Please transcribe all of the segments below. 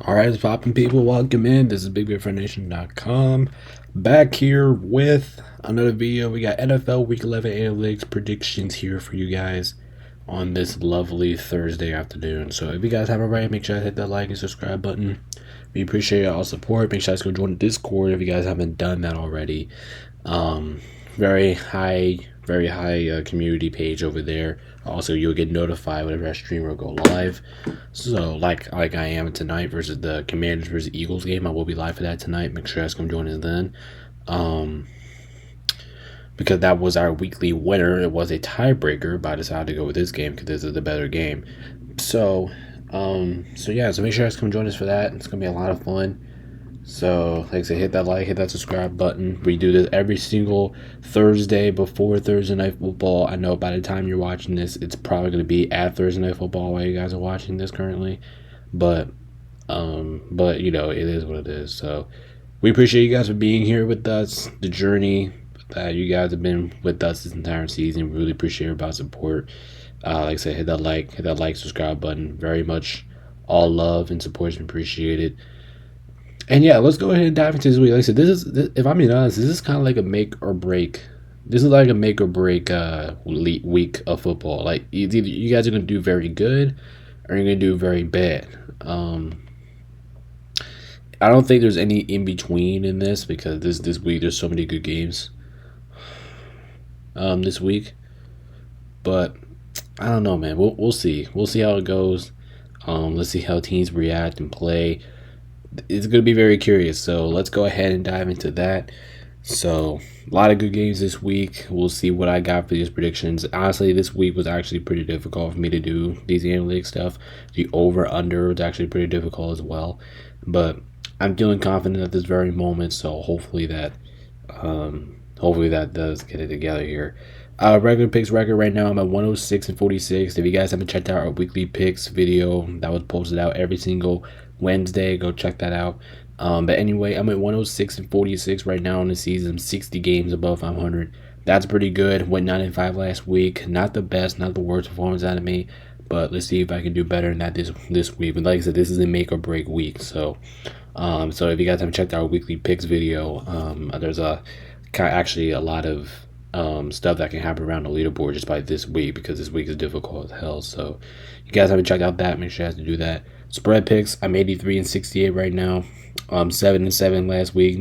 Alright, it's popping people. Welcome in. This is BigBearFoundation.com. Back here with another video. We got NFL Week 11 analytics predictions here for you guys on this lovely Thursday afternoon. So if you guys haven't already, make sure to hit that like and subscribe button. We appreciate y'all support. Make sure to go join the Discord if you guys haven't done that already. Very high community page over there. Also, you'll get notified whenever I stream or go live. So, like I am tonight versus the Commanders versus Eagles game, I will be live for that tonight. Make sure you guys come join us then. Because that was our weekly winner. It was a tiebreaker, but I decided to go with this game because this is the better game. So yeah. So make sure you guys come join us for that. It's gonna be a lot of fun. So, like I said, hit that like, hit that subscribe button. We do this every single Thursday before Thursday Night Football. I know by the time you're watching this, it's probably going to be at Thursday Night Football while you guys are watching this currently. But you know, it is what it is. So, we appreciate you guys for being here with us. The journey that you guys have been with us this entire season. We really appreciate everybody's support. Like I said, hit that like, subscribe button. Very much all love and support is appreciated. And yeah, let's go ahead and dive into this week. Like I said, if I'm being honest, this is kind of like a make or break. This is like a make or break week of football. Like either you guys are gonna do very good, or you're gonna do very bad. I don't think there's any in between in this because this week there's so many good games. This week, but I don't know, man. We'll see. We'll see how it goes. Let's see how teams react and play. It's going to be very curious, so let's go ahead and dive into that. So, a lot of good games this week. We'll see what I got for these predictions. Honestly, this week was actually pretty difficult for me to do these analytics stuff. The over-under was actually pretty difficult as well. But I'm feeling confident at this very moment, so hopefully that does get it together here. Regular picks record right now, I'm at 106-46. If you guys haven't checked out our weekly picks video that was posted out every single Wednesday, go check that out. But anyway, I'm at 106-46 right now in the season. 60 games above 500. That's pretty good. Went 9-5 last week. Not the best, not the worst performance out of me, but let's see if I can do better than that this week. But like I said, this is a make or break week. So if you guys haven't checked out our weekly picks video, there's actually a lot of stuff that can happen around the leaderboard just by this week because this week is difficult as hell. So you guys haven't checked out that, make sure you guys do that. Spread picks, I'm 83-68 right now. 7-7 last week.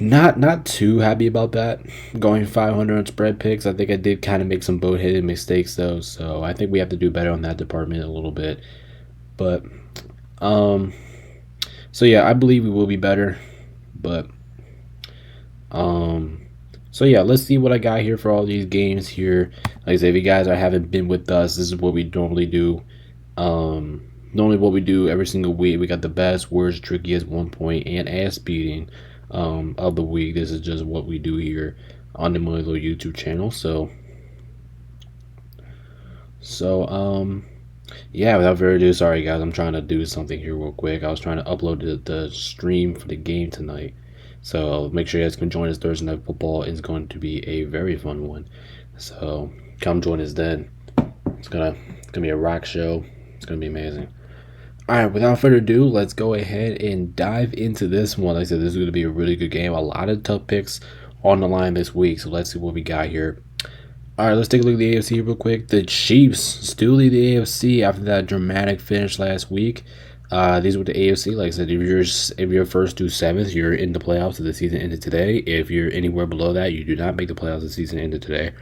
Not too happy about that. Going 500 on spread picks. I think I did kind of make some boat-headed mistakes though, so I think we have to do better on that department a little bit. But so yeah, I believe we will be better. But so yeah, let's see what I got here for all these games here. Like I said, if you guys haven't been with us, this is what we normally do. Normally what we do every single week, we got the best, worst, trickiest, 1 point, and ass beating of the week. This is just what we do here on the Milo YouTube channel. So yeah, without further ado, sorry guys, I'm trying to do something here real quick. I was trying to upload the stream for the game tonight. So make sure you guys can join us Thursday Night Football. It's going to be a very fun one. So come join us then. It's gonna be a rock show. It's gonna be amazing. Alright, without further ado, let's go ahead and dive into this one. Like I said, this is going to be a really good game. A lot of tough picks on the line this week, so let's see what we got here. Alright, let's take a look at the AFC real quick. The Chiefs still lead the AFC after that dramatic finish last week. These were the AFC. Like I said, if you're first to seventh, you're in the playoffs if the season ended today. If you're anywhere below that, you do not make the playoffs if the season ended today.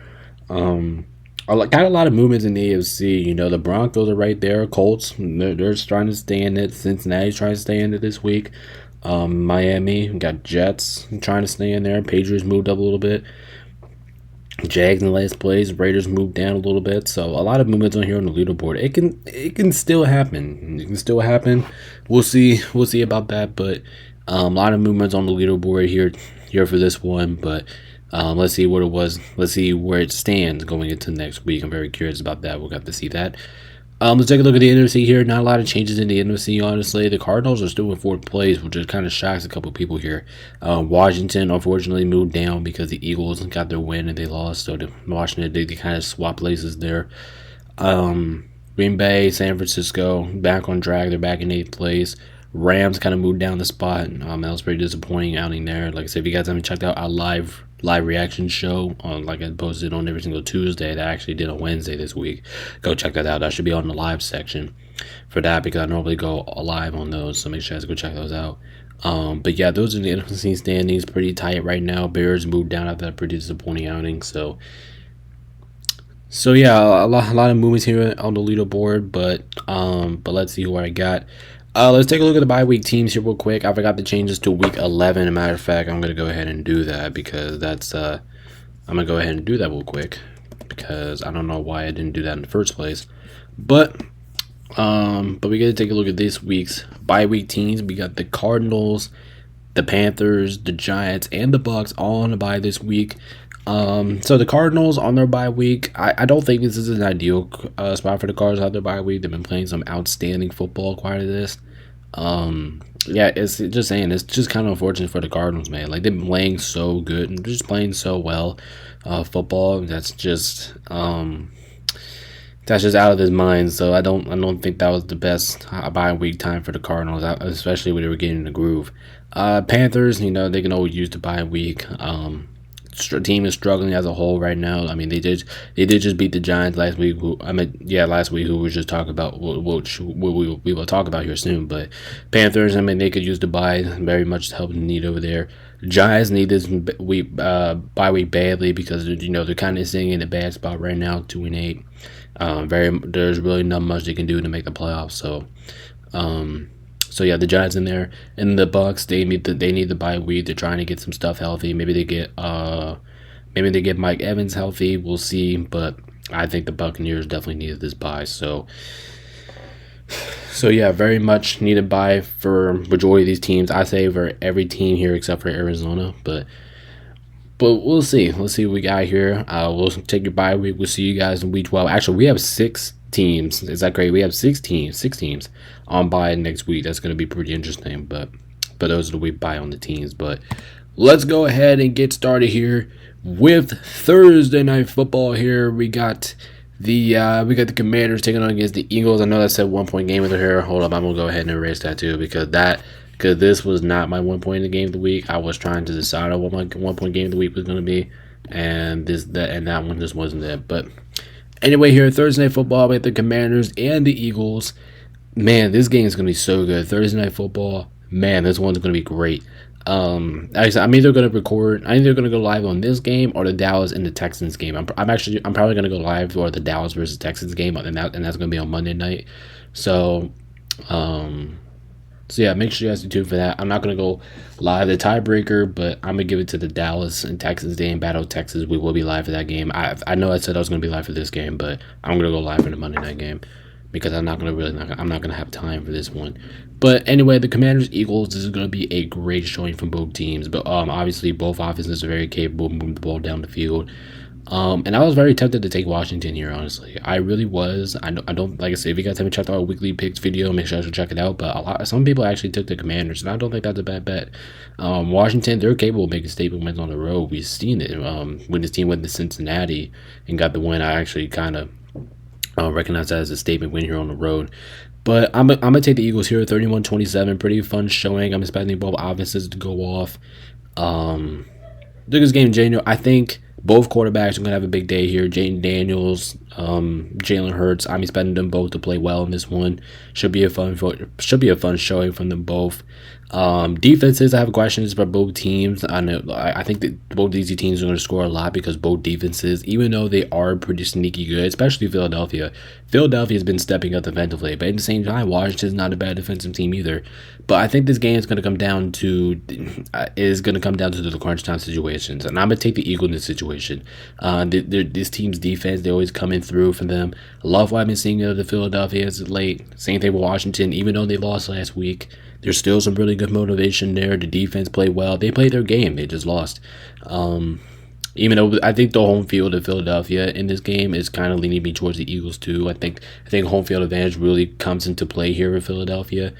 Got a lot of movements in the AFC. You know, the Broncos are right there. Colts, they're trying to stay in it. Cincinnati's trying to stay in it this week. Miami, we got Jets trying to stay in there. Patriots moved up a little bit. Jags in the last place. Raiders moved down a little bit. So a lot of movements on here on the leaderboard. It can still happen. It can still happen. We'll see about that. But a lot of movements on the leaderboard here for this one. But let's see what it was. Let's see where it stands going into next week. I'm very curious about that. We'll have to see that. Let's take a look at the NFC here. Not a lot of changes in the NFC, honestly. The Cardinals are still in fourth place, which just kind of shocks a couple people here. Washington, unfortunately, moved down because the Eagles got their win and they lost. So Washington, they kind of swapped places there. Green Bay, San Francisco, back on track. They're back in 8th place. Rams kind of moved down the spot. That was pretty disappointing outing there. Like I said, if you guys haven't checked out our live reaction show on, like I posted on every single Tuesday, that I actually did on Wednesday this week, go check that out. That should be on the live section for that, because I normally go live on those, so make sure you guys go check those out. But yeah, those are the NFC standings. Pretty tight right now. Bears moved down after that pretty disappointing outing. So yeah, a lot of movements here on the leaderboard. But let's see who I got. Let's take a look at the bye week teams here real quick. I forgot to change this to week 11. As a matter of fact, I'm gonna go ahead and do that, because that's I'm gonna go ahead and do that real quick, because I don't know why I didn't do that in the first place. But we got to take a look at this week's bye week teams. We got the Cardinals, the Panthers, the Giants, and the Bucks all on the bye this week. So the Cardinals on their bye week, I don't think this is an ideal spot for the Cardinals on their bye week. They've been playing some outstanding football prior to this. Yeah, it's just saying, it's just kind of unfortunate for the Cardinals, man. Like, they've been playing so good and just playing so well football. That's just out of his mind. So I don't think that was the best bye week time for the Cardinals, especially when they were getting in the groove. Panthers, they can always use the bye week. Team is struggling as a whole right now. I mean, they did just beat the Giants last week. Last week, who we just talked about, which we will talk about here soon. But Panthers, they could use the bye very much to help the need over there. Giants need this week bye week badly, because they're kind of sitting in a bad spot right now, 2-8. There's really not much they can do to make the playoffs. So yeah, the Giants in there, and the Bucks, they need the bye week. They're trying to get some stuff healthy. Maybe they get Mike Evans healthy. We'll see, but I think the Buccaneers definitely needed this bye. So yeah, very much needed bye for majority of these teams. I say for every team here except for Arizona, but we'll see. Let's see what we got here. We'll take your bye week. We'll see you guys in week 12. Actually, we have 6 teams. Is that great? We have 6 teams on bye next week. That's going to be pretty interesting. But those are the week bye on the teams. But let's go ahead and get started here with Thursday night football. Here we got the Commanders taking on against the Eagles. I know that's a 1-point game with her here. Hold up, I'm gonna go ahead and erase that too, because this was not my 1 point in the game of the week. I was trying to decide on what my 1-point game of the week was going to be, and that one just wasn't it. But anyway, here Thursday night football with the Commanders and the Eagles. Man, this game is going to be so good. Thursday night football, man, this one's going to be great. I'm either going to go live on this game or the Dallas and the Texans game. I'm probably going to go live for the Dallas versus Texans game, and that's going to be on Monday night. So yeah, make sure you guys do tuned for that. I'm not going to go live the tiebreaker, but I'm going to give it to the Dallas and Texans game, Battle of Texas. We will be live for that game. I know I said I was going to be live for this game, but I'm going to go live for the Monday night game, because I'm not going to have time for this one. But anyway, the Commanders-Eagles, this is going to be a great showing from both teams. But obviously, both offenses are very capable of moving the ball down the field. And I was very tempted to take Washington here, honestly. I really was. I don't, like I said, if you guys haven't checked out our weekly picks video, make sure you check it out. But some people actually took the Commanders, and I don't think that's a bad bet. Washington, they're capable of making statement wins on the road. We've seen it when this team went to Cincinnati and got the win. I actually kind of recognize that as a statement win here on the road. But I'm gonna take the Eagles here, 31-27. Pretty fun showing. I'm expecting both offenses to go off. Biggest game, January. I think both quarterbacks are going to have a big day here. Jaden Daniels, Jalen Hurts. I'm expecting them both to play well in this one. Should be a fun showing from them both. Defenses, I have questions for both teams. I think that both these teams are going to score a lot, because both defenses, even though they are pretty sneaky good, especially Philadelphia has been stepping up defensively. But at the same time, Washington's not a bad defensive team either. But I think this game is going to come down to the crunch time situations, and I'm going to take the Eagles in this situation. This team's defense, they always coming through for them. I love what I've been seeing out of the Philadelphia as of late. Same thing with Washington. Even though they lost last week, there's still some really good motivation there. The defense played well. They played their game. They just lost. Even though I think the home field of Philadelphia in this game is kind of leaning me towards the Eagles too. I think home field advantage really comes into play here in Philadelphia.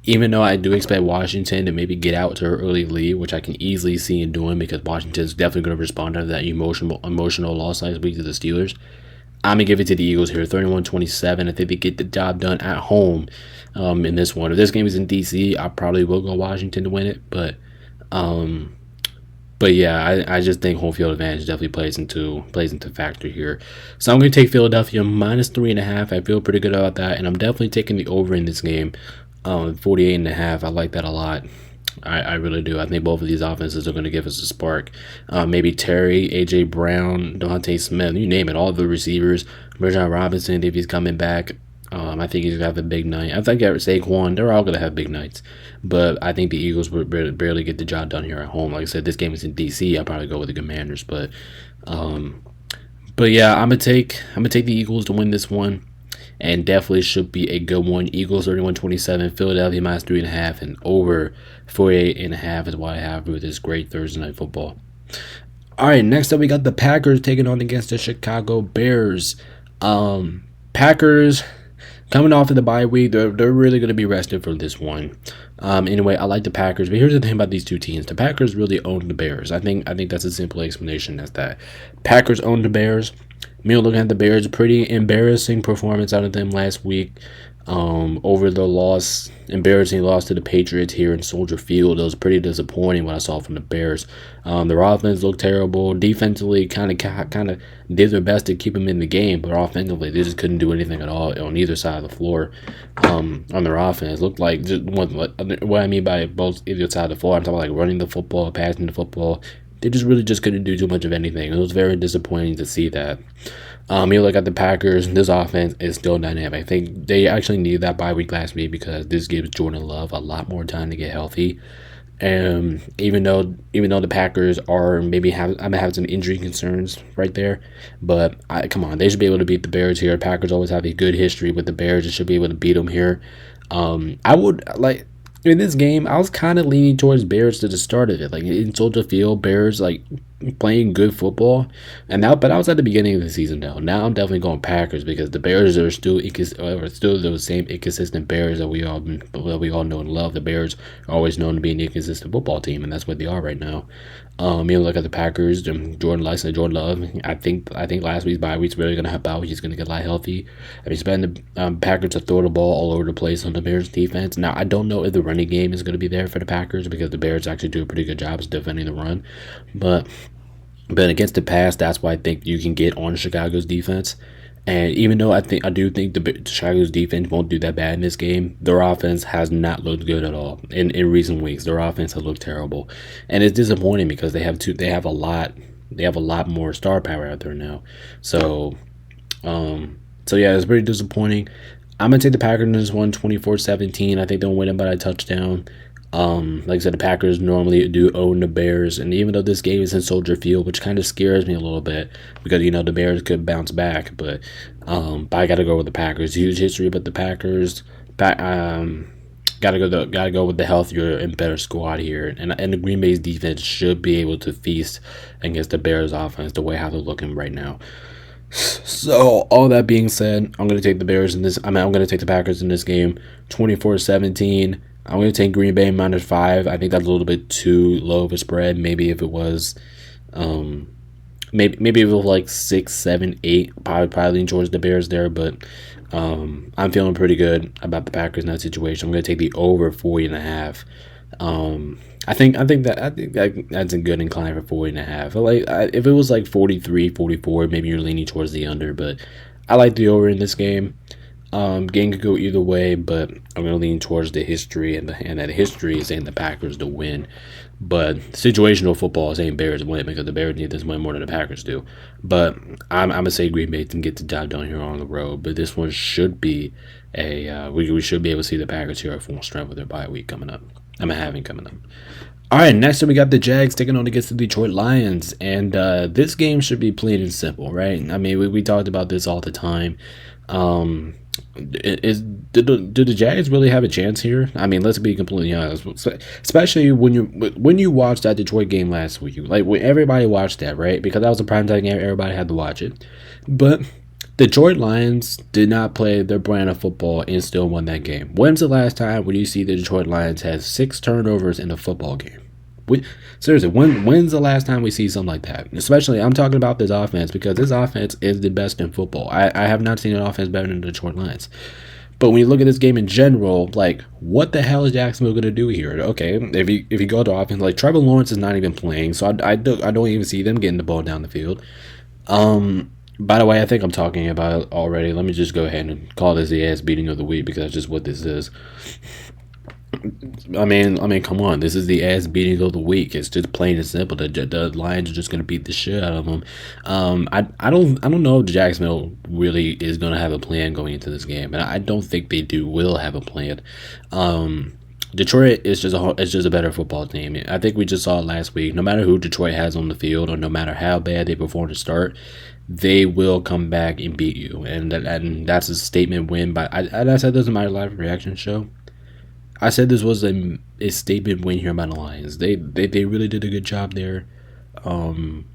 Even though I do expect Washington to maybe get out to an early lead, which I can easily see in doing, because Washington is definitely going to respond to that emotional loss last week to the Steelers. I'm gonna give it to the Eagles here, 31-27. I think they get the job done at home in this one. If this game is in DC, I probably will go Washington to win it, um, but yeah, I just think home field advantage definitely plays into factor here. So I'm going to take Philadelphia minus 3.5. I feel pretty good about that, and I'm definitely taking the over in this game. 48.5. I like that a lot. I really do. I think both of these offenses are going to give us a spark. Maybe Terry, AJ Brown, Devontae Smith, you name it, all the receivers. Bijan Robinson, if he's coming back. I think he's going to have a big night. I think Saquon, they're all going to have big nights. But I think the Eagles would barely get the job done here at home. Like I said, this game is in D.C. I'll probably go with the Commanders. But yeah, I'm gonna take the Eagles to win this one. And definitely should be a good one. Eagles 31-27, Philadelphia minus 3.5, and over 48.5 is what I have with this great Thursday night football. All right, next up we got the Packers taking on against the Chicago Bears. Packers coming off of the bye week, they're really going to be rested for this one. Anyway, I like the Packers, but here's the thing about these two teams: the Packers really own the Bears. I think that's a simple explanation. That's that Packers own the Bears. Me looking at the Bears, pretty embarrassing performance out of them last week. Over the embarrassing loss to the Patriots here in Soldier Field. It was pretty disappointing what I saw from the Bears. Their offense looked terrible. Defensively, kind of did their best to keep them in the game, but offensively, they just couldn't do anything at all on either side of the floor. On their offense, looked like what I mean by both either side of the floor. I'm talking about like running the football, passing the football. They just couldn't do too much of anything. It was very disappointing to see that. You look at the Packers, this offense is still dynamic. I think they actually needed that bye week last week because this gives Jordan Love a lot more time to get healthy. And even though the Packers are maybe have some injury concerns right there, but come on, they should be able to beat the Bears here. Packers always have a good history with the Bears. They should be able to beat them here. I would like. In this game, I was kind of leaning towards Bears to the start of it. Like in Soldier Field, Bears like playing good football, but I was at the beginning of the season now. Now I'm definitely going Packers because the Bears are still those same inconsistent Bears that we all know and love. The Bears are always known to be an inconsistent football team, and that's what they are right now. You look at the Packers, Jordan Love. I think last week's bye week's really gonna help out. He's gonna get a lot healthy. I mean, the Packers to throw the ball all over the place on the Bears defense. Now I don't know if the running game is gonna be there for the Packers because the Bears actually do a pretty good job of defending the run, but against the pass, that's why I think you can get on Chicago's defense. And even though I do think the Chicago's defense won't do that bad in this game, their offense has not looked good at all in recent weeks. Their offense has looked terrible, and it's disappointing because they have a lot more star power out there now. So yeah, it's pretty disappointing. I'm gonna take the Packers in this one, 24-17. I think they'll win it by a touchdown. Like I said, the Packers normally do own the Bears, and even though this game is in Soldier Field, which kind of scares me a little bit because the Bears could bounce back, but I gotta go with the Packers. Huge history, but the Packers, gotta go with the healthier and better squad here, and the Green Bay's defense should be able to feast against the Bears' offense the way how they're looking right now. So all that being said, I'm gonna take the Bears in this. I'm gonna take the Packers in this game, 24-17. I'm going to take Green Bay -5. I think that's a little bit too low of a spread. Maybe if it was, maybe if it was like 6, 7, 8, probably lean towards the Bears there. But I'm feeling pretty good about the Packers in that situation. I'm going to take the over 40.5. I think that's a good incline for 40.5. Like if it was like 43, 44, maybe you're leaning towards the under. But I like the over in this game. Game could go either way, but I'm going to lean towards the history, and that history is saying the Packers to win. But situational football is saying Bears win because the Bears need this win more than the Packers do. But I'm going to say Green Bay can get the job done here on the road. But this one should be we should be able to see the Packers here at full strength with their bye week coming up. Coming up. All right, next up we got the Jags taking on against the Detroit Lions, and this game should be plain and simple, right? I mean, we talked about this all the time. Do the Jags really have a chance here? I mean, let's be completely honest. Especially when you watched that Detroit game last week, like when everybody watched that, right? Because that was a primetime game, everybody had to watch it. But Detroit Lions did not play their brand of football and still won that game. When's the last time when you see the Detroit Lions had 6 turnovers in a football game? Seriously, when's the last time we see something like that? Especially, I'm talking about this offense because this offense is the best in football. I have not seen an offense better than the Detroit Lions. But when you look at this game in general, like, what the hell is Jacksonville going to do here? Okay, if you go to offense, like, Trevor Lawrence is not even playing, so I don't even see them getting the ball down the field. By the way, I think I'm talking about it already. Let me just go ahead and call this the ass beating of the week because that's just what this is. I mean, come on. This is the ass beating of the week. It's just plain and simple. The Lions are just gonna beat the shit out of them. I don't know if Jacksonville really is gonna have a plan going into this game, and I don't think they will have a plan. Detroit is just a better football team. I think we just saw it last week. No matter who Detroit has on the field, or no matter how bad they perform to start, they will come back and beat you. And that's a statement win. But I said this in my live reaction show. I said this was a statement win here by the Lions. They really did a good job there, holding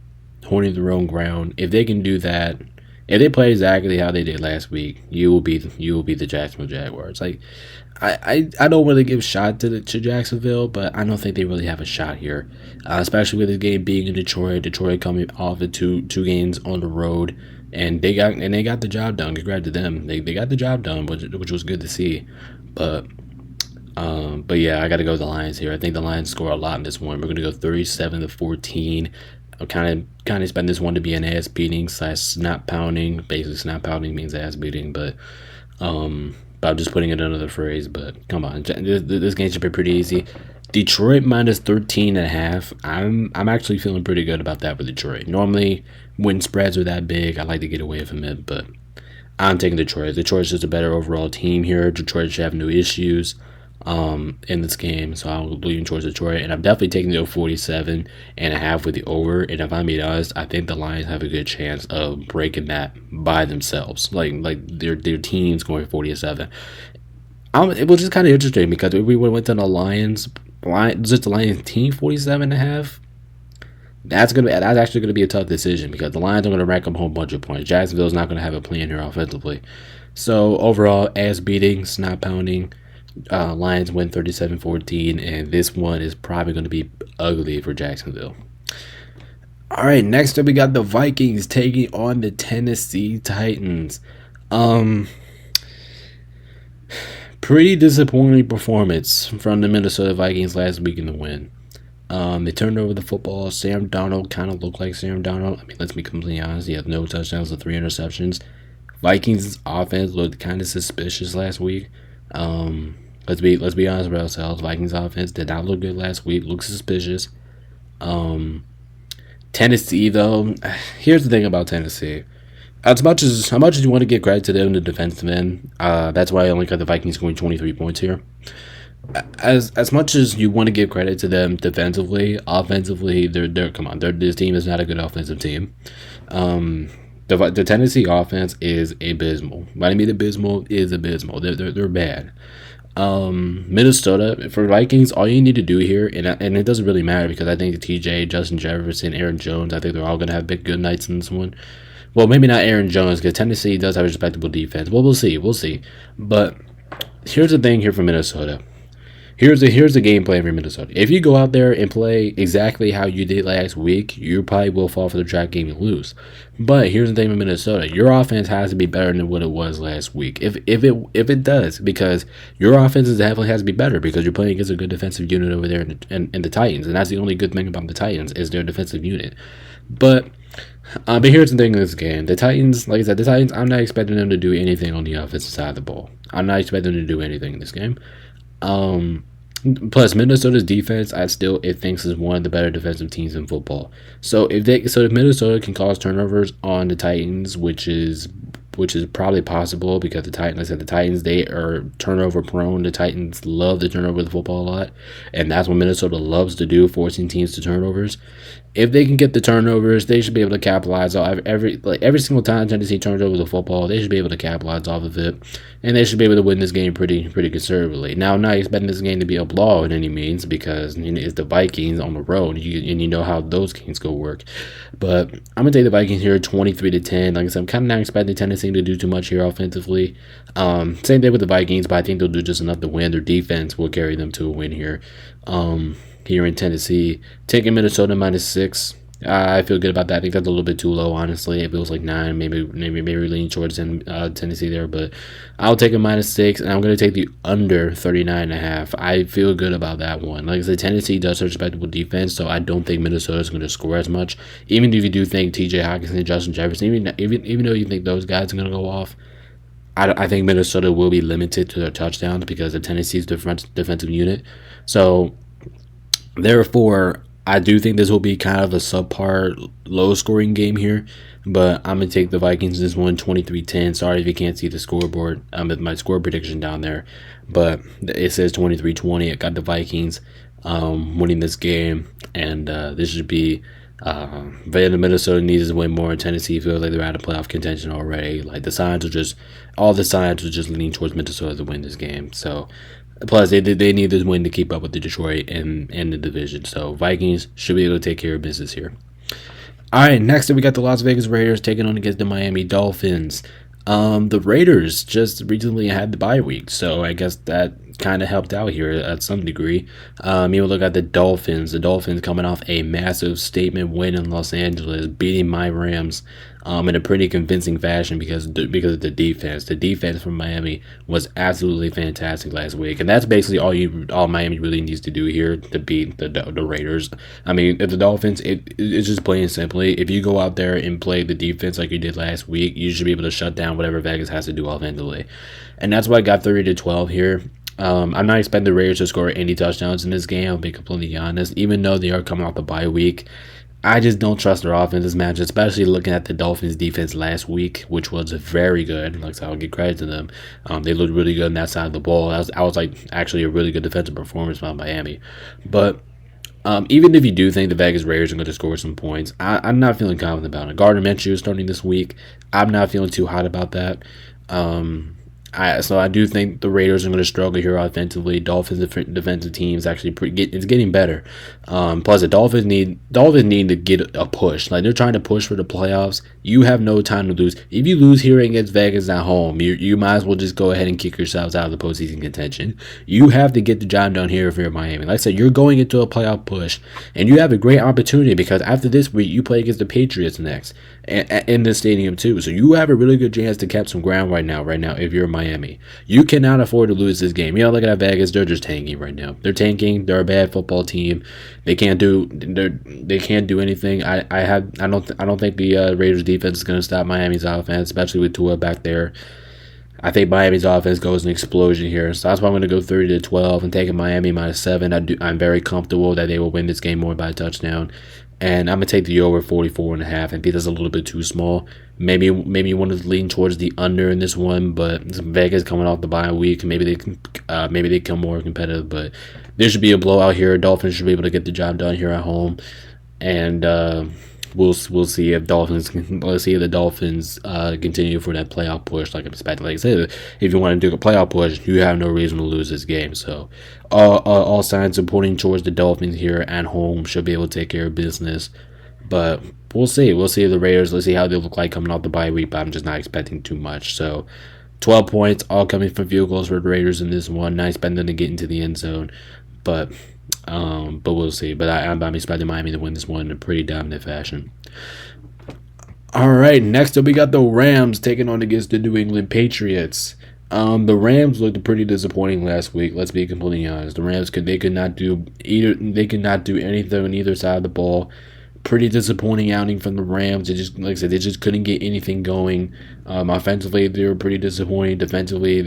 their own ground. If they can do that, if they play exactly how they did last week, you will be the Jacksonville Jaguars. Like, I don't really give a shot to Jacksonville, but I don't think they really have a shot here, especially with this game being in Detroit. Detroit coming off of two games on the road, and they got the job done. Congrats to them. They got the job done, which was good to see, but yeah, I got to go with the Lions here. I think the Lions score a lot in this one. We're gonna go 37-14. I'm kind of expecting this one to be an ass beating / snap pounding. Basically, snap pounding means ass beating, but I'm just putting it another phrase. But come on, this game should be pretty easy. Detroit minus 13.5. I'm actually feeling pretty good about that with Detroit. Normally, when spreads are that big, I like to get away from it, but I'm taking Detroit. Detroit's just a better overall team here. Detroit should have no issues in this game, so I'm leaning towards Detroit, and I'm definitely taking the 47.5 with the over. And if I'm being honest, I think the Lions have a good chance of breaking that by themselves, like their teams going 47. It was just kind of interesting because if we went to the Lions team 47.5. That's actually gonna be a tough decision because the Lions are gonna rack up a whole bunch of points. Jacksonville's not gonna have a plan here offensively. So overall, ass beating, snap pounding. Lions win 37-14, and this one is probably going to be ugly for Jacksonville. All right, next up we got the Vikings taking on the Tennessee Titans. Pretty disappointing performance from the Minnesota Vikings last week in the win. They turned over the football. Sam Darnold kind of looked like Sam Darnold. I mean, let's be completely honest. He had no touchdowns and 3 interceptions. Vikings' offense looked kind of suspicious last week. Let's be honest with ourselves. Vikings offense did not look good last week. Looked suspicious. Tennessee though, here's the thing about Tennessee. As much as you want to give credit to them, the defensive end, that's why I only got the Vikings scoring 23 points here. As much as you want to give credit to them defensively, offensively, this team is not a good offensive team. The Tennessee offense is abysmal. What I mean abysmal is abysmal. They're bad. Minnesota, for Vikings, all you need to do here, and it doesn't really matter because I think TJ, Justin Jefferson, Aaron Jones, I think they're all going to have big good nights in this one. Well, maybe not Aaron Jones because Tennessee does have a respectable defense. Well, we'll see. But here's the thing here for Minnesota. Here's the game plan for Minnesota. If you go out there and play exactly how you did last week, you probably will fall for the trap game and lose. But here's the thing with Minnesota. Your offense has to be better than what it was last week. If it does, because your offense definitely has to be better because you're playing against a good defensive unit over there in the Titans. And that's the only good thing about the Titans is their defensive unit. But here's the thing in this game. The Titans, like I said, I'm not expecting them to do anything on the offensive side of the ball. I'm not expecting them to do anything in this game. Plus, Minnesota's defense, it thinks is one of the better defensive teams in football. So if Minnesota can cause turnovers on the Titans, which is probably possible because the Titans, they are turnover prone. The Titans love to turn over the football a lot, and that's what Minnesota loves to do, forcing teams to turnovers. If they can get the turnovers, they should be able to capitalize off every single time Tennessee turns over the football. They should be able to capitalize off of it, and they should be able to win this game pretty conservatively. Now, I'm not expecting this game to be a blowout in any means because it's the Vikings on the road, and you know how those games go work. But I'm gonna take the Vikings here, 23-10. Like I said, I'm kind of not expecting Tennessee to do too much here offensively. Same thing with the Vikings, but I think they'll do just enough to win. Their defense will carry them to a win here. here in Tennessee. Taking Minnesota -6. I feel good about that. I think that's a little bit too low, honestly. If it was like 9, maybe leaning towards Tennessee there, but I'll take a -6, and I'm going to take the under 39.5. I feel good about that one. Like I said, Tennessee does have respectable defense, so I don't think Minnesota is going to score as much. Even if you do think T.J. Hockenson and Justin Jefferson, even though you think those guys are going to go off, I think Minnesota will be limited to their touchdowns because of Tennessee's defensive unit. So, therefore, I do think this will be kind of a subpar, low-scoring game here, but I'm going to take the Vikings this one, 23-10. Sorry if you can't see the scoreboard. With my score prediction down there, but it says 23-20. I got the Vikings winning this game, and this should be Minnesota needs to win more. Tennessee feels like they're out of playoff contention already. Like all the signs are just leaning towards Minnesota to win this game. So, plus they need this win to keep up with the Detroit and the division. So Vikings should be able to take care of business here. All right, next up we got the Las Vegas Raiders taking on against the Miami Dolphins. The Raiders just recently had the bye week, so I guess that kind of helped out here at some degree. You look at the Dolphins. The Dolphins coming off a massive statement win in Los Angeles, beating my Rams in a pretty convincing fashion because of the defense. The defense from Miami was absolutely fantastic last week, and that's basically all Miami really needs to do here to beat the Raiders. I mean, if the Dolphins, it's just plain and simply, if you go out there and play the defense like you did last week, you should be able to shut down whatever Vegas has to do offensively, and that's why I got 30-12 here. I'm not expecting the Raiders to score any touchdowns in this game, I'll be completely honest. Even though they are coming off the bye week, I just don't trust their offense this match, especially looking at the Dolphins' defense last week, which was very good. Like, so I'll give credit to them. They looked really good on that side of the ball. I was like, actually a really good defensive performance by Miami. But even if you do think the Vegas Raiders are going to score some points, I'm not feeling confident about it. Gardner Minshew is starting this week. I'm not feeling too hot about that. So I do think the Raiders are going to struggle here offensively. Dolphins defensive teams actually it's getting better. Plus the Dolphins need to get a push. Like, they're trying to push for the playoffs. You have no time to lose. If you lose here against Vegas at home, you might as well just go ahead and kick yourselves out of the postseason contention. You have to get the job done here if you're Miami. Like I said, you're going into a playoff push, and you have a great opportunity because after this week you play against the Patriots next in this stadium too. So you have a really good chance to catch some ground right now if you're Miami. You cannot afford to lose this game. Look at Vegas, they're just tanking right now. They're tanking. They're a bad football team. They can't do anything. I don't think the Raiders defense is going to stop Miami's offense, especially with Tua back there. I think Miami's offense goes an explosion here. So that's why I'm going to go 30-12 and taking Miami -7. I'm very comfortable that they will win this game more by a touchdown. And I'm going to take the over 44.5. I think that's a little bit too small. Maybe you want to lean towards the under in this one, but Vegas coming off the bye week, maybe they come more competitive. But there should be a blowout here. Dolphins should be able to get the job done here at home, and we'll see if the Dolphins continue for that playoff push like I'm expecting. Like I said, if you want to do a playoff push, you have no reason to lose this game. So all signs are pointing towards the Dolphins here at home should be able to take care of business. But we'll see. We'll see the Raiders. Let's see how they look like coming off the bye week, but I'm just not expecting too much. So 12 points, all coming from field goals for the Raiders in this one. Not expecting them to get into the end zone. But we'll see. But I'm expecting Miami to win this one in a pretty dominant fashion. All right, next up we got the Rams taking on against the New England Patriots. The Rams looked pretty disappointing last week. Let's be completely honest. The Rams could not do anything on either side of the ball. Pretty disappointing outing from the Rams. They just, like I said, they just couldn't get anything going. Offensively, they were pretty disappointing. Defensively,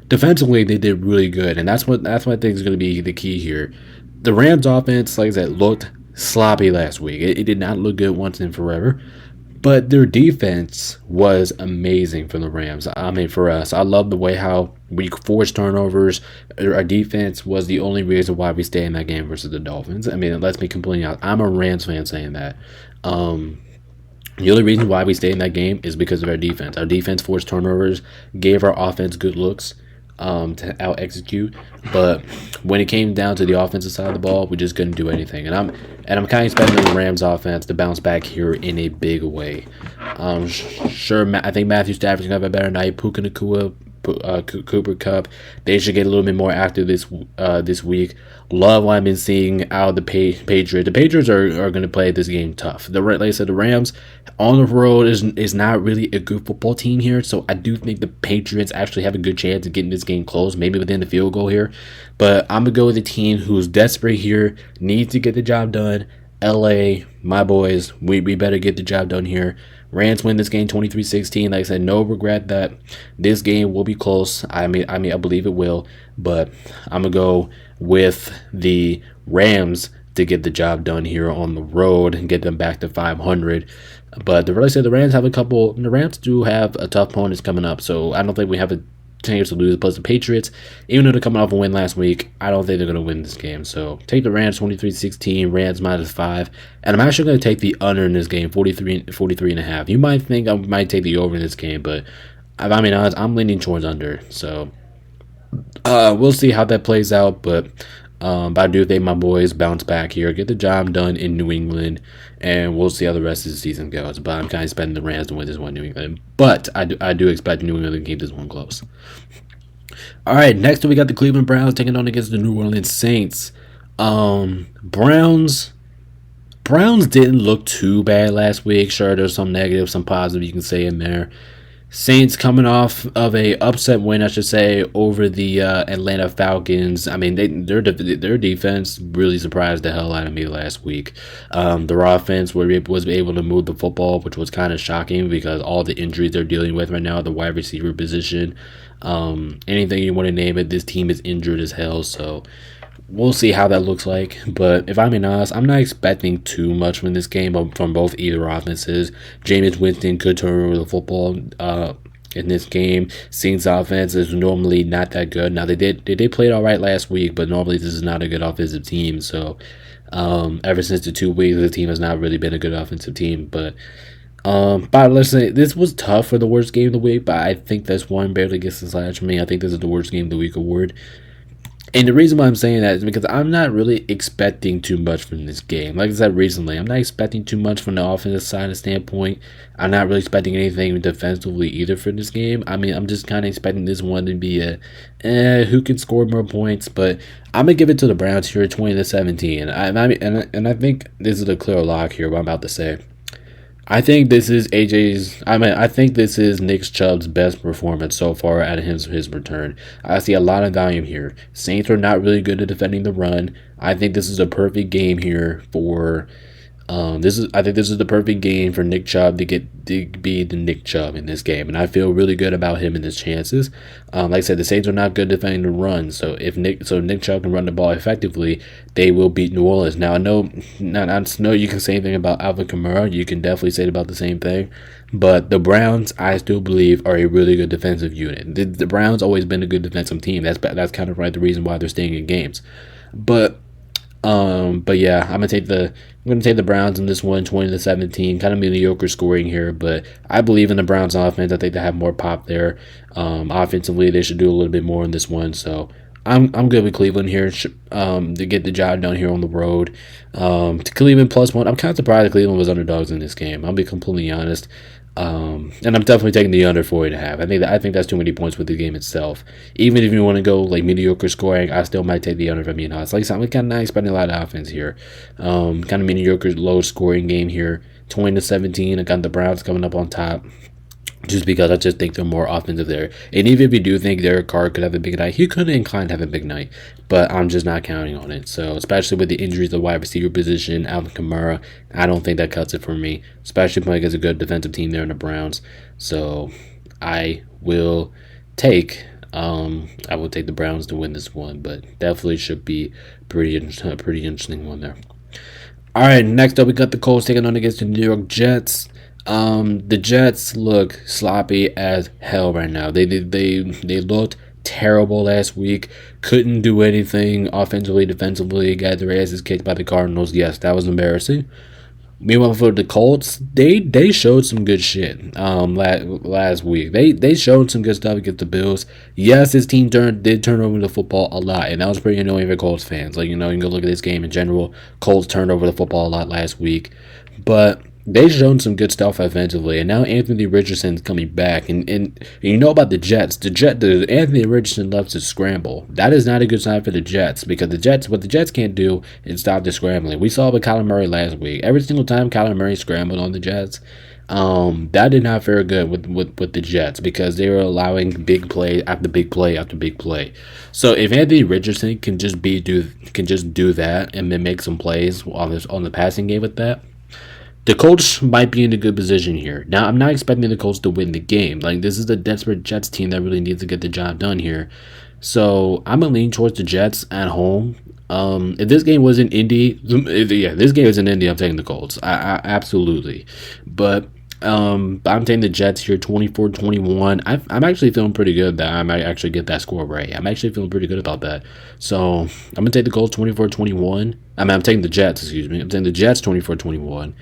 defensively they did really good, and that's what I think is going to be the key here. The Rams' offense, like I said, looked sloppy last week. It did not look good once and forever. But their defense was amazing for the Rams. For us. I love the way how we forced turnovers. Our defense was the only reason why we stayed in that game versus the Dolphins. Let's be completely honest. I'm a Rams fan saying that. The only reason why we stayed in that game is because of our defense. Our defense forced turnovers, gave our offense good looks to out-execute. But when it came down to the offensive side of the ball, we just couldn't do anything. And I'm kind of expecting the Rams offense to bounce back here in a big way. I think Matthew Stafford's going to have a better night. Puka Nacua Cooper Cup. They should get a little bit more active this week. Love what I've been seeing out of the Patriots. The Patriots are going to play this game tough. Like I said, the Rams on the road is not really a good football team here. So I do think the Patriots actually have a good chance of getting this game close, maybe within the field goal here. But I'm going to go with the team who's desperate here, needs to get the job done. LA, my boys, we better get the job done here. Rams win this game 23-16. Like I said, no regret that this game will be close. I believe it will, but I'm going to go with the Rams to get the job done here on the road and get them back to 500. But like I said, the Rams do have a tough opponents coming up, so I don't think we have a chance to lose. Plus the Patriots, even though they're coming off a win last week, I don't think they're going to win this game. So take the Rams 23-16, Rams -5, and I'm actually going to take the under in this game, 43.5. You might think I might take the over in this game, but I mean, I'm leaning towards under. So we'll see how that plays out, but I do think my boys bounce back here, get the job done in New England, and we'll see how the rest of the season goes. But I'm kind of expecting the Rams to win this one, New England. But I do expect New England to keep this one close. All right, next we got the Cleveland Browns taking on against the New Orleans Saints. Browns didn't look too bad last week. Sure, there's some negative, some positive you can say in there. Saints coming off of a upset win, I should say, over the Atlanta Falcons. I mean, their defense really surprised the hell out of me last week. Their offense was able to move the football, which was kind of shocking because all the injuries they're dealing with right now at the wide receiver position. Anything you want to name it, this team is injured as hell. So we'll see how that looks like. But if I'm being honest, I'm not expecting too much from this game from both either offenses. Jameis Winston could turn over the football in this game. Saints offense is normally not that good. Now they did play it all right last week, but normally this is not a good offensive team. So ever since the 2 weeks, the team has not really been a good offensive team. But listen, this was tough for the worst game of the week, but I think this one barely gets the slash for me. I think this is the worst game of the week award. And the reason why I'm saying that is because I'm not really expecting too much from this game. Like I said recently, I'm not expecting too much from the offensive side of standpoint. I'm not really expecting anything defensively either for this game. I mean, I'm just kind of expecting this one to be who can score more points. But I'm going to give it to the Browns here 20-17. I think this is a clear lock here, what I'm about to say. I think this is I think this is Nick Chubb's best performance so far out of his return. I see a lot of volume here. Saints are not really good at defending the run. I think this is a perfect game here for I think this is the perfect game for Nick Chubb to be the Nick Chubb in this game, and I feel really good about him and his chances. Like I said, the Saints are not good defending the run, so if Nick Chubb can run the ball effectively, they will beat New Orleans. Now I know you can say anything about Alvin Kamara, you can definitely say about the same thing, but the Browns, I still believe, are a really good defensive unit. The Browns always been a good defensive team. That's kind of the reason why they're staying in games, but yeah, I'm gonna take the Browns in this one, 20-17. Kind of mediocre scoring here, but I believe in the Browns offense. I think they have more pop there. Offensively, they should do a little bit more in this one. So I'm good with Cleveland here to get the job done here on the road. To Cleveland +1. I'm kind of surprised that Cleveland was underdogs in this game. I'll be completely honest. And I'm definitely taking the under 40.5. I think that's too many points with the game itself. Even if you want to go like mediocre scoring, I still might take the under for being honest. Like I'm kind of not expecting a lot of offense here. Kind of mediocre, low scoring game here. 20-17. I got the Browns coming up on top. Just because I just think they're more offensive there. And even if you do think Derek Carr could have a big night, he could incline to have a big night. But I'm just not counting on it. So, especially with the injuries at the wide receiver position, Alvin Kamara, I don't think that cuts it for me. Especially playing against a good defensive team there in the Browns. So, I will take the Browns to win this one. But definitely should be a pretty interesting one there. All right, next up we got the Colts taking on against the New York Jets. The Jets look sloppy as hell right now. They looked terrible last week. Couldn't do anything offensively, defensively. Got their asses kicked by the Cardinals. Yes, that was embarrassing. Meanwhile, for the Colts, they showed some good shit last week. They showed some good stuff against the Bills. Yes, this team did turn over the football a lot, and that was pretty annoying for Colts fans. Like, you can go look at this game in general. Colts turned over the football a lot last week. But they've shown some good stuff offensively, and now Anthony Richardson's coming back. And you know about the Jets. The Anthony Richardson loves to scramble. That is not a good sign for the Jets, because what the Jets can't do is stop the scrambling. We saw it with Kyler Murray last week. Every single time Kyler Murray scrambled on the Jets, that did not fare good with the Jets, because they were allowing big play after big play after big play. So if Anthony Richardson can just do that and then make some plays on the passing game with that, the Colts might be in a good position here. Now, I'm not expecting the Colts to win the game. Like, this is a desperate Jets team that really needs to get the job done here. So I'm gonna lean towards the Jets at home. If this game was in Indy, this game is in Indy, I'm taking the Colts. I absolutely. But I'm taking the Jets here 24-21. I'm actually feeling pretty good that I might actually get that score right. I'm actually feeling pretty good about that. So I'm going to take the Colts 24-21. I'm taking the Jets, excuse me. I'm taking the Jets 24-21.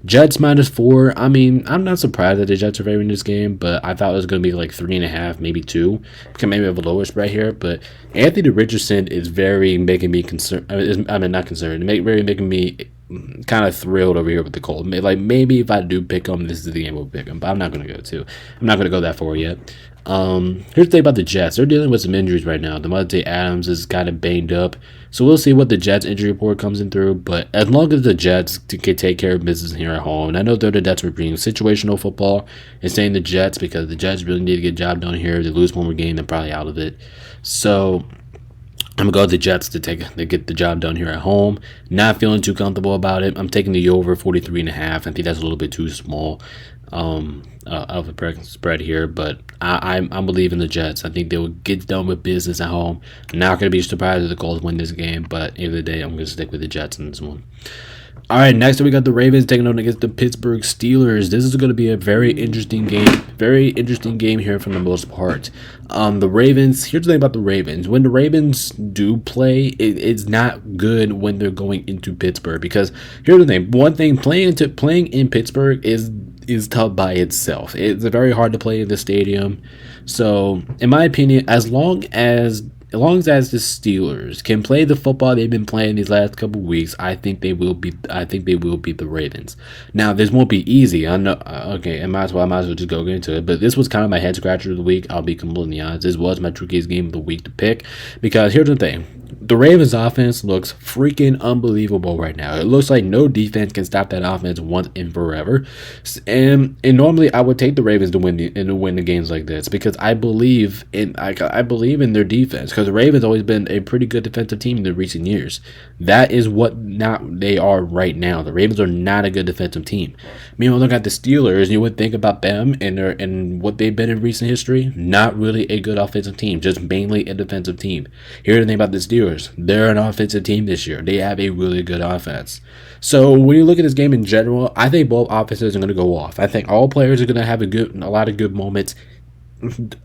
Jets -4. I mean, I'm not surprised that the Jets are favoring this game, but I thought it was going to be like 3.5, maybe 2. Can maybe have a lower spread here, but Anthony Richardson is very making me concerned. I mean, not concerned. Very making me kind of thrilled over here with the Colts. Like, maybe if I do pick them, this is the game we'll pick them, but I'm not going to go to. I'm not going to go that far yet. Here's the thing about the Jets. They're dealing with some injuries right now. Devontae Adams is kind of banged up, so we'll see what the Jets injury report comes in through. But as long as the Jets can take care of business here at home, and I know they're the Jets for being situational football and saying the Jets, because the Jets really need to get a job done here. If they lose one more game, they're probably out of it. So I'm going to go with the Jets to get the job done here at home. Not feeling too comfortable about it. I'm taking the over 43.5. I think that's a little bit too small of a spread here, but I'm believing the Jets. I think they will get done with business at home. Not going to be surprised if the Colts win this game, but at the end of the day, I'm going to stick with the Jets in this one. All right, next we got the Ravens taking on against the Pittsburgh Steelers. This is going to be a very interesting game here for the most part. The Ravens, here's the thing about the Ravens. When the Ravens do play, it's not good when they're going into Pittsburgh, because here's the thing. One thing, playing in Pittsburgh is tough by itself. It's very hard to play in the stadium. So, in my opinion, as long as the Steelers can play the football they've been playing these last couple weeks, I think they will beat the Ravens. Now, this won't be easy. I know. Okay, I might as well just go into it. But this was kind of my head scratcher of the week. I'll be completely honest. This was my Trickiest game of the week to pick, because here's the thing. The Ravens offense looks freaking unbelievable right now. It looks like no defense can stop that offense once and forever. And normally I would take the Ravens to win the games like this, because I believe in their defense, because the Ravens always been a pretty good defensive team in the recent years. That is what not they are right now. The Ravens are not a good defensive team. Meanwhile, look at the Steelers, you would think about them and what they've been in recent history. Not really a good offensive team, just mainly a defensive team. Here's the thing about the Steelers. They're an offensive team this year. They have a really good offense. So when you look at this game in general, I think both offenses are going to go off. I think all players are going to have a lot of good moments.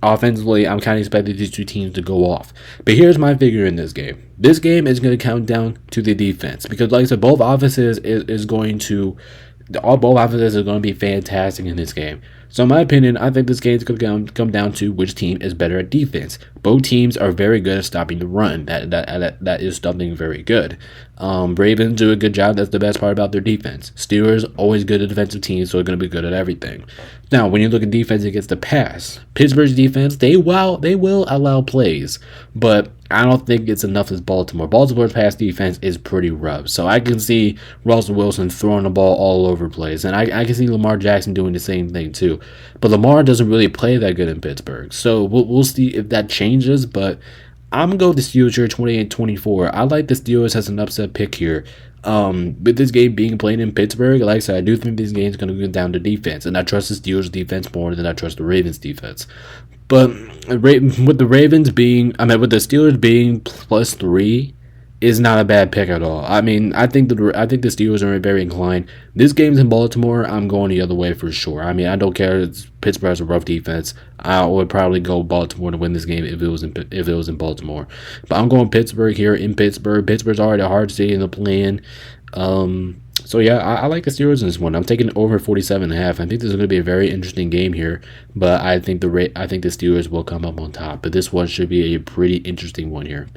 Offensively, I'm kind of expecting these two teams to go off. But here's my figure in this game. This game is going to come down to the defense, because, like I said, both offenses are going to be fantastic in this game. So in my opinion, I think this game is going to come down to which team is better at defense. Both teams are very good at stopping the run. That is something very good. Ravens do a good job. That's the best part about their defense. Steelers, always good at defensive teams, so they're going to be good at everything. Now, when you look at defense against the pass, Pittsburgh's defense, they will allow plays, but I don't think it's enough as Baltimore. Baltimore's pass defense is pretty rough. So I can see Russell Wilson throwing the ball all over the place. And I can see Lamar Jackson doing the same thing too. But Lamar doesn't really play that good in Pittsburgh. So we'll see if that changes. But I'm going to go with the Steelers here 28-24. I like the Steelers as an upset pick here. With this game being played in Pittsburgh, like I said, I do think this game is going to go down to defense. And I trust the Steelers defense more than I trust the Ravens defense. But with the Steelers being +3 is not a bad pick at all. I mean, I think the Steelers are very inclined. This game's in Baltimore. I'm going the other way for sure. I mean, I don't care. Pittsburgh has a rough defense. I would probably go Baltimore to win this game if it was in Baltimore. But I'm going Pittsburgh here in Pittsburgh. Pittsburgh's already a hard city in the plan. So yeah, I like the Steelers in this one. I'm taking over 47.5. I think this is going to be a very interesting game here, but I think the Steelers will come up on top. But this one should be a pretty interesting one here.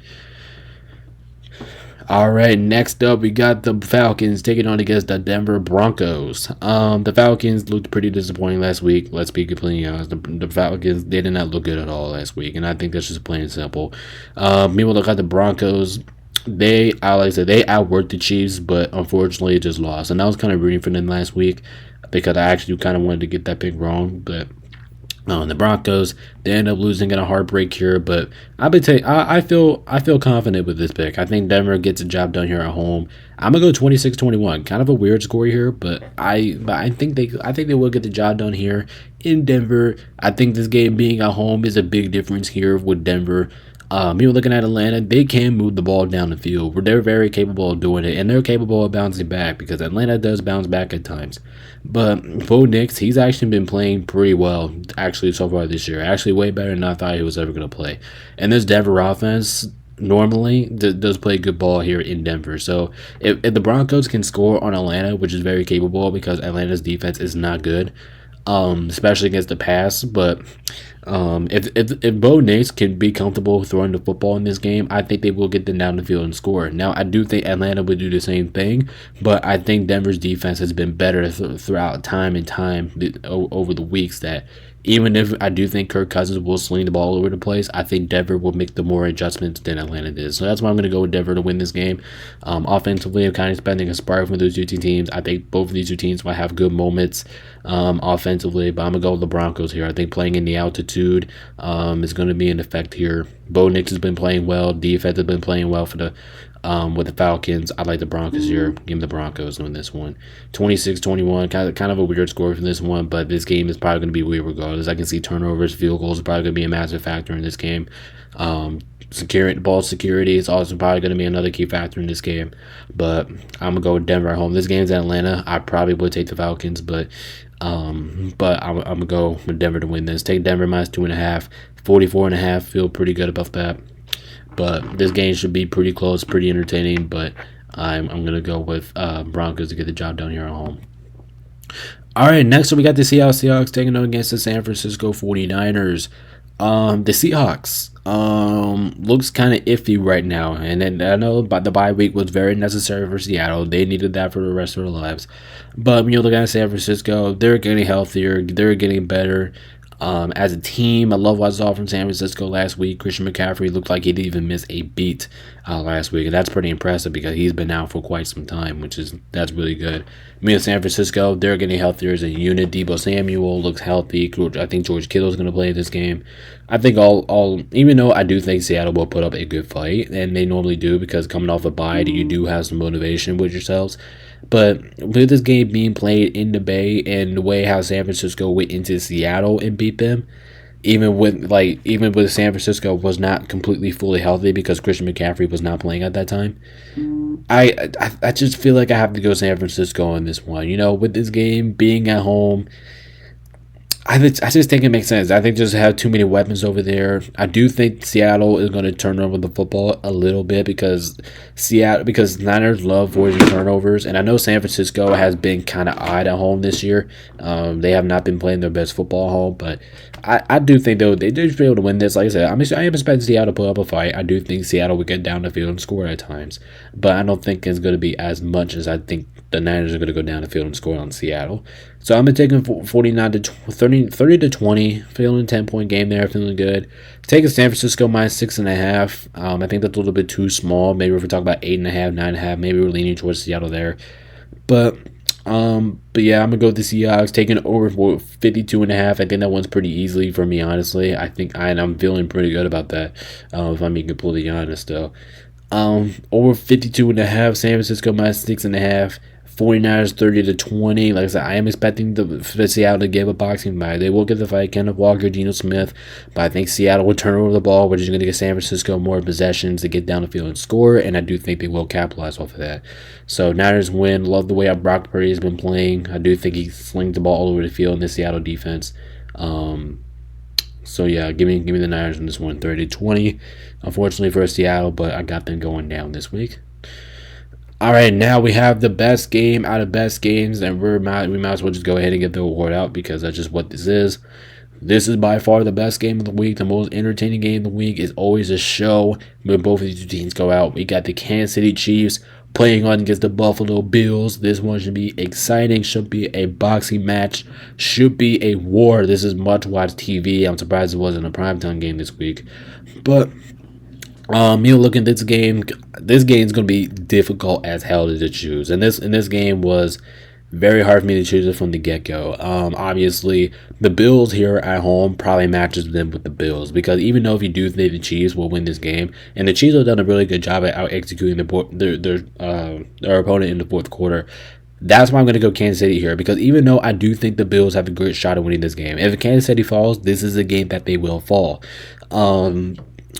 All right, next up we got the Falcons taking on against the Denver Broncos. The Falcons looked pretty disappointing last week. Let's be completely honest. The Falcons, they did not look good at all last week, and I think that's just plain and simple. People look at the Broncos. Like I said, they outworked the Chiefs, but unfortunately, just lost. And I was kind of rooting for them last week because I actually kind of wanted to get that pick wrong, but the Broncos, they end up losing in a heartbreak here, but I feel confident with this pick. I think Denver gets a job done here at home. I'm gonna go 26-21. Kind of a weird score here, but I think they will get the job done here in Denver. I think this game being at home is a big difference here with Denver. You're looking at Atlanta, they can move the ball down the field. They're very capable of doing it, and they're capable of bouncing back because Atlanta does bounce back at times. But Bo Nix, he's actually been playing pretty well, actually, so far this year. Actually, way better than I thought he was ever going to play. And this Denver offense normally does play good ball here in Denver. So if the Broncos can score on Atlanta, which is very capable because Atlanta's defense is not good, especially against the pass. But if Bo Nix can be comfortable throwing the football in this game, I think they will get them down the field and score. Now, I do think Atlanta would do the same thing, but I think Denver's defense has been better throughout time and time over the weeks that even if I do think Kirk Cousins will sling the ball all over the place, I think Denver will make the more adjustments than Atlanta did. So that's why I'm going to go with Denver to win this game. Offensively, I'm kind of expecting a spark from those two teams. I think both of these two teams will have good moments offensively, but I'm going to go with the Broncos here. I think playing in the altitude is going to be an effect here. Bo Nix has been playing well. Defense has been playing well for the with the Falcons. I like the Broncos here. Give me the Broncos on this one. 26-21, kind of a weird score for this one, but this game is probably going to be weird regardless. I can see turnovers, field goals are probably going to be a massive factor in this game. Ball security is also probably going to be another key factor in this game, but I'm going to go with Denver at home. This game's in Atlanta. I probably would take the Falcons, but I'm going to go with Denver to win this. Take Denver minus 2.5. 44.5. Feel pretty good about that. But this game should be pretty close, pretty entertaining. But I'm going to go with Broncos to get the job done here at home. All right, next up we got the Seattle Seahawks taking on against the San Francisco 49ers. The Seahawks looks kind of iffy right now. And then I know the bye week was very necessary for Seattle. They needed that for the rest of their lives. But when you look at San Francisco, they're getting healthier. They're getting better. As a team, I love what I saw from San Francisco last week. Christian McCaffrey looked like he didn't even miss a beat last week, and that's pretty impressive because he's been out for quite some time, that's really good. San Francisco, they're getting healthier as a unit. Deebo Samuel looks healthy. I think George Kittle's going to play this game. I think even though I do think Seattle will put up a good fight, and they normally do because coming off a bye, you do have some motivation with yourselves. But with this game being played in the Bay and the way how San Francisco went into Seattle and beat them, even with San Francisco was not completely fully healthy because Christian McCaffrey was not playing at that time, I just feel like I have to go San Francisco on this one. With this game being at home, I just think it makes sense. I think just have too many weapons over there. I do think Seattle is going to turn over the football a little bit because Niners love forcing turnovers, and I know San Francisco has been kind of odd at home this year. They have not been playing their best football at home, but I do think though they do be able to win this. Like I said, I am expecting Seattle to put up a fight. I do think Seattle will get down the field and score at times, but I don't think it's going to be as much as I think the Niners are going to go down the field and score on Seattle. So I'm taking 30 to 20, feeling 10-point game there, feeling good. Taking San Francisco minus 6.5. I think that's a little bit too small. Maybe if we talk about 8.5, 9.5, maybe we're leaning towards Seattle there. But yeah, I'm gonna go with the Seahawks taking over for 52.5. I think that one's pretty easily for me, honestly. I'm feeling pretty good about that. If I'm being completely honest, though. Over 52.5. San Francisco minus 6.5. 49ers 30 to 20. Like I said, I am expecting the Seattle to give a boxing fight. They will get the fight, Kenneth Walker, Geno Smith, but I think Seattle will turn over the ball, which is going to get San Francisco more possessions to get down the field and score, and I do think they will capitalize off of that. So Niners win. Love the way how Brock Purdy has been playing. I do think he slings the ball all over the field in the Seattle defense. So yeah, give me the Niners in this one, 30-20. Unfortunately for Seattle, but I got them going down this week. All right, now we have the best game out of best games, and we might as well just go ahead and get the award out because that's just what this is. This is by far the best game of the week. The most entertaining game of the week is always a show when both of these two teams go out. We got the Kansas City Chiefs playing on against the Buffalo Bills. This one should be exciting. Should be a boxing match. Should be a war. This is much watched TV. I'm surprised it wasn't a primetime game this week. But look at this game. This game is gonna be difficult as hell to choose, and this game was very hard for me to choose it from the get go. Obviously, the Bills here at home probably matches them with the Bills because even though if you do think the Chiefs will win this game, and the Chiefs have done a really good job at out executing their opponent in the fourth quarter. That's why I'm going to go Kansas City here because even though I do think the Bills have a great shot at winning this game, if Kansas City falls, this is a game that they will fall.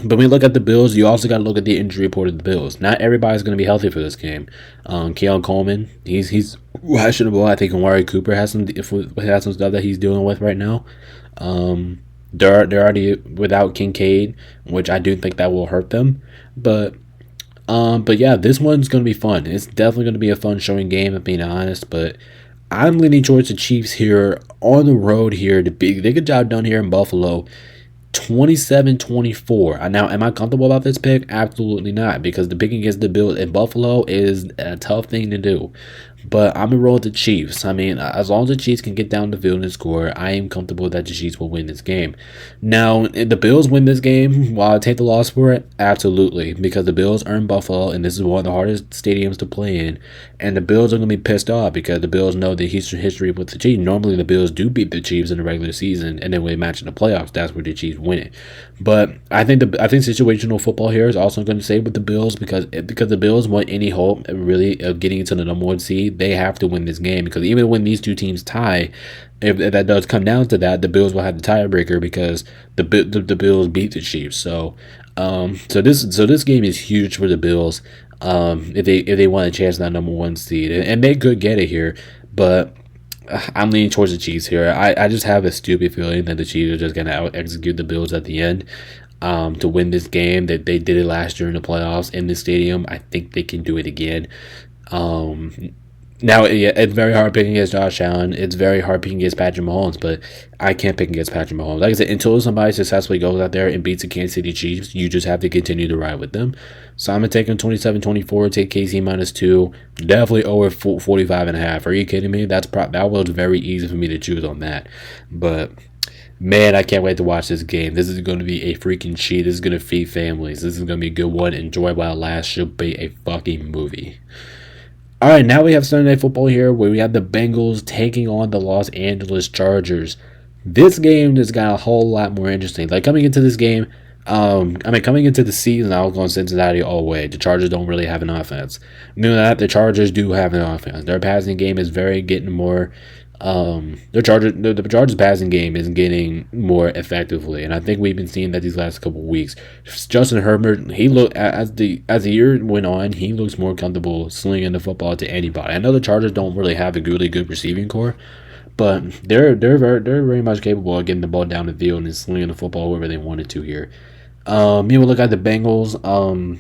But when you look at the Bills, you also got to look at the injury report of the Bills. Not everybody's going to be healthy for this game. Keon Coleman, he's questionable. I think Amari Cooper has some stuff that he's dealing with right now. They're already without Kincaid, which I do think that will hurt them. But yeah, this one's going to be fun. It's definitely going to be a fun showing game, if being honest. But I'm leaning towards the Chiefs here on the road here to get a job done here in Buffalo. 27-24. Now, am I comfortable about this pick? Absolutely not, because the pick against the Bills in Buffalo is a tough thing to do. But I'm going to roll with the Chiefs. I mean, as long as the Chiefs can get down the field and score, I am comfortable that the Chiefs will win this game. Now, if the Bills win this game, while I take the loss for it, absolutely, because the Bills are in Buffalo, and this is one of the hardest stadiums to play in. And the Bills are going to be pissed off because the Bills know the history with the Chiefs. Normally, the Bills do beat the Chiefs in the regular season, and then when they match in the playoffs, that's where the Chiefs win it. But I think situational football here is also going to stay with the Bills because the Bills want any hope really of getting into the number one seed. They have to win this game because even when these two teams tie, if that does come down to that, the Bills will have the tiebreaker because the Bills beat the Chiefs. So this game is huge for the Bills. If they want a chance at that number one seed, and they could get it here, but I'm leaning towards the Chiefs here. I just have a stupid feeling that the Chiefs are just gonna out execute the Bills at the end. To win this game, that they did it last year in the playoffs in this stadium. I think they can do it again. Now, yeah, it's very hard picking against Josh Allen. It's very hard picking against Patrick Mahomes, but I can't pick against Patrick Mahomes. Like I said, until somebody successfully goes out there and beats the Kansas City Chiefs, you just have to continue to ride with them. So I'm going to take them 27-24, take KC -2, definitely over 45.5. Are you kidding me? That was very easy for me to choose on that. But man, I can't wait to watch this game. This is going to be a freaking cheat. This is going to feed families. This is going to be a good one. Enjoy while it lasts. Should be a fucking movie. All right, now we have Sunday Night Football here where we have the Bengals taking on the Los Angeles Chargers. This game just got a whole lot more interesting. Like coming into this game, coming into the season, I was going Cincinnati all the way. The Chargers don't really have an offense. Knowing that, the Chargers do have an offense. Their passing game is getting more. The Chargers passing game is getting more effectively, and I think we've been seeing that these last couple of weeks. Justin Herbert, he looked as the year went on, he looks more comfortable slinging the football to anybody. I know the Chargers don't really have a really good receiving core, but they're very much capable of getting the ball down the field and slinging the football wherever they wanted to here. You look at the Bengals.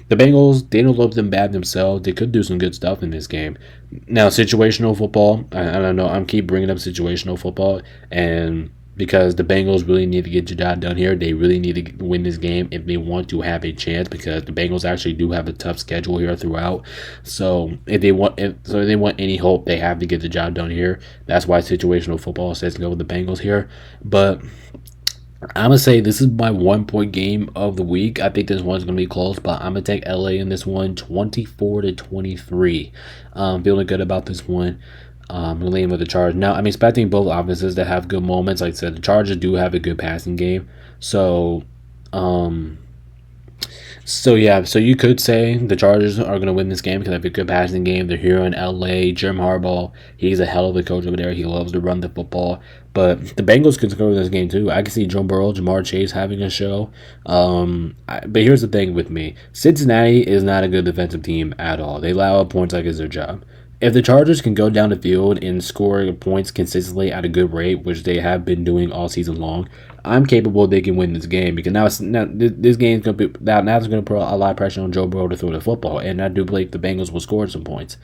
The Bengals, they don't look them bad themselves. They could do some good stuff in this game. Now, situational football. I don't know. I'm keep bringing up situational football, and because the Bengals really need to get the job done here, they really need to win this game if they want to have a chance. Because the Bengals actually do have a tough schedule here throughout. So if they want any hope, they have to get the job done here. That's why situational football says to go with the Bengals here, but I'm going to say this is my 1-point game of the week. I think this one's going to be close, but I'm going to take LA in this one 24-23. Feeling good about this one. I'm leaning with the Chargers. Now, I'm expecting both offenses to have good moments. Like I said, the Chargers do have a good passing game. So you could say the Chargers are going to win this game because they have a good passing game. They're here in LA. Jim Harbaugh, he's a hell of a coach over there. He loves to run the football. But the Bengals could score this game too. I can see Joe Burrow, Jamar Chase having a show. But here's the thing with me. Cincinnati is not a good defensive team at all. They allow points like it's their job. If the Chargers can go down the field and score points consistently at a good rate, which they have been doing all season long, I'm capable they can win this game because now this game's gonna be now it's gonna put a lot of pressure on Joe Burrow to throw the football, and I do believe the Bengals will score some points.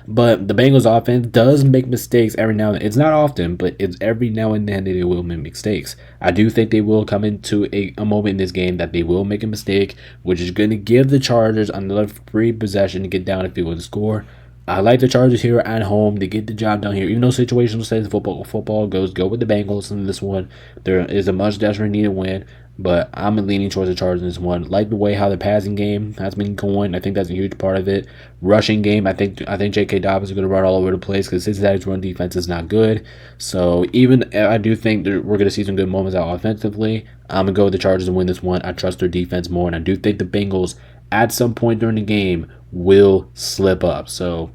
But the Bengals offense does make mistakes every now and then. It's not often, but it's every now and then they will make mistakes. I do think they will come into a moment in this game that they will make a mistake, which is going to give the Chargers another free possession to get down the field and score. I like the Chargers here at home. They get the job done here. Even though situational sense football go with the Bengals in this one. There is a much desperate needed win, but I'm leaning towards the Chargers in this one. Like the way how the passing game has been going. I think that's a huge part of it. Rushing game, I think J.K. Dobbins is going to run all over the place because Cincinnati's run defense is not good. So even I do think that we're going to see some good moments out offensively. I'm going to go with the Chargers and win this one. I trust their defense more, and I do think the Bengals at some point during the game will slip up. So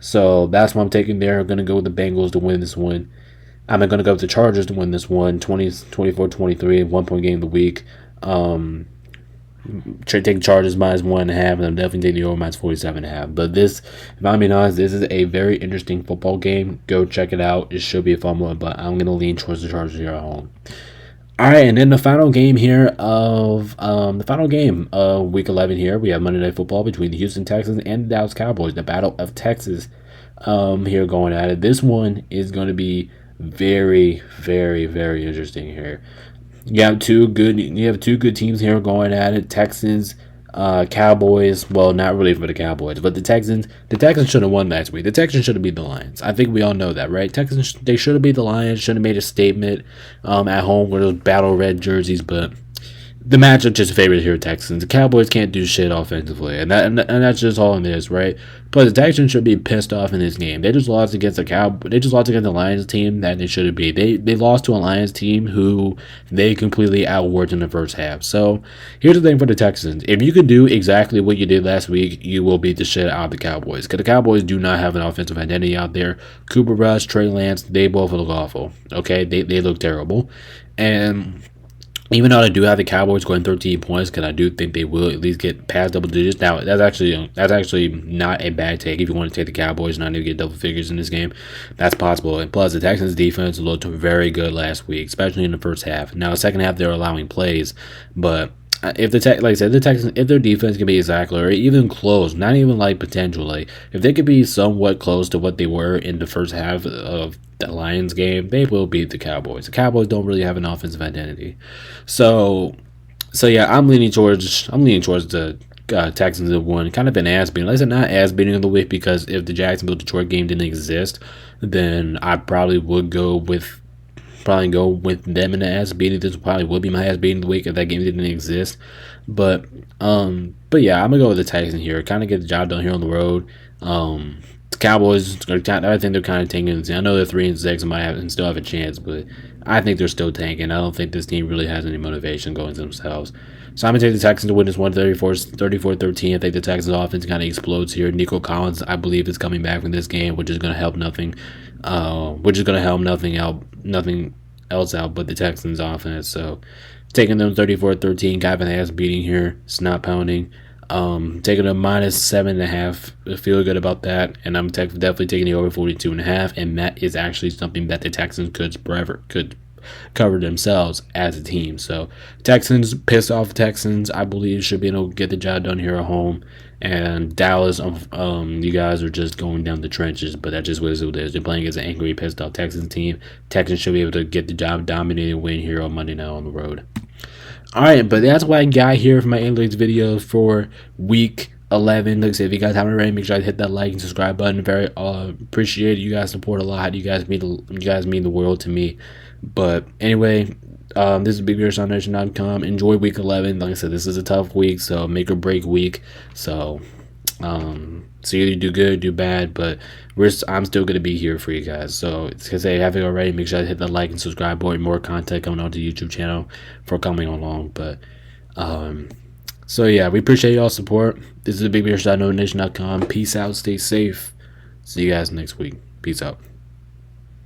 that's what I'm taking there. I'm going to go with the Bengals to win this one. I'm going to go with the Chargers to win this one, 24-23, 1 point game of the week. Take Chargers minus 1.5, and I'm definitely taking the over minus 47.5. But this, if I'm being honest, this is a very interesting football game. Go check it out. It should be a fun one, but I'm going to lean towards the Chargers here at home. All right, and then the final game here of week 11 here, we have Monday Night Football between the Houston Texans and the Dallas Cowboys, the Battle of Texas here going at it. This one is going to be very, very, very interesting here. You have two good teams here going at it. Texans, Cowboys. Well, not really for the Cowboys, but the Texans should have won last week. The Texans should have beat the Lions. I think we all know that, right? Texans, they should have beat the Lions. Should have made a statement at home with those battle red jerseys, but the matchup just favors here Texans. The Cowboys can't do shit offensively, and that's just all it is, right? But the Texans should be pissed off in this game. They just lost against the Lions team that they shouldn't be. They lost to a Lions team who they completely outworked in the first half. So here's the thing for the Texans: if you can do exactly what you did last week, you will beat the shit out of the Cowboys. Because the Cowboys do not have an offensive identity out there. Cooper Rush, Trey Lance, they both look awful. Okay, they look terrible, and even though I do have the Cowboys going 13 points, because I do think they will at least get past double digits. Now, that's actually not a bad take. If you want to take the Cowboys and not to get double figures in this game, that's possible. And plus, the Texans' defense looked very good last week, especially in the first half. Now, the second half, they're allowing plays, but if the Texans, if their defense can be exactly or even close, not even like potentially, if they could be somewhat close to what they were in the first half of the Lions game, they will beat the Cowboys. The Cowboys don't really have an offensive identity, so yeah, I'm leaning towards the Texans have won. Kind of an ass beating. Like I said, not ass beating of the week, because if the Jacksonville Detroit game didn't exist, then I probably would go with them in the ass beating. This probably would be my ass beating of the week if that game didn't exist. But yeah, I'm gonna go with the Texans here. Kind of get the job done here on the road. The Cowboys, I think they're kind of tanking. I know they're 3-6 and might have and still have a chance, but I think they're still tanking. I don't think this team really has any motivation going to themselves. So I'm going to take the Texans to win this one 34-13. I think the Texans offense kind of explodes here. Nico Collins, I believe, is coming back from this game, which is going to help nothing else out but the Texans offense. So taking them 34-13, got an ass beating here, snot pounding. Taking a minus 7.5. I feel good about that, and I'm definitely taking the over 42.5. And that is actually something that the Texans could cover themselves as a team. So Texans, pissed off Texans, I believe should be able to get the job done here at home. And Dallas, you guys are just going down the trenches, but that just what it is. They're playing against an angry, pissed off Texans team. Texans should be able to get the job, dominate, and win here on Monday night on the road. Alright, but that's what I got here for my analytics video for week 11. Like I said, if you guys haven't already, make sure to hit that like and subscribe button. Very appreciate it. You guys support a lot. You guys mean the world to me. But anyway, this is BigBearsOnNation.com. Enjoy week 11. Like I said, this is a tough week, so make or break week. So either do good, do bad, but I'm still gonna be here for you guys. So it's because if you haven't already, make sure to hit that like and subscribe button. More content coming on the YouTube channel for coming along. But so yeah, we appreciate y'all's support. This is BigBearsOnNation.com. Peace out, stay safe. See you guys next week. Peace out.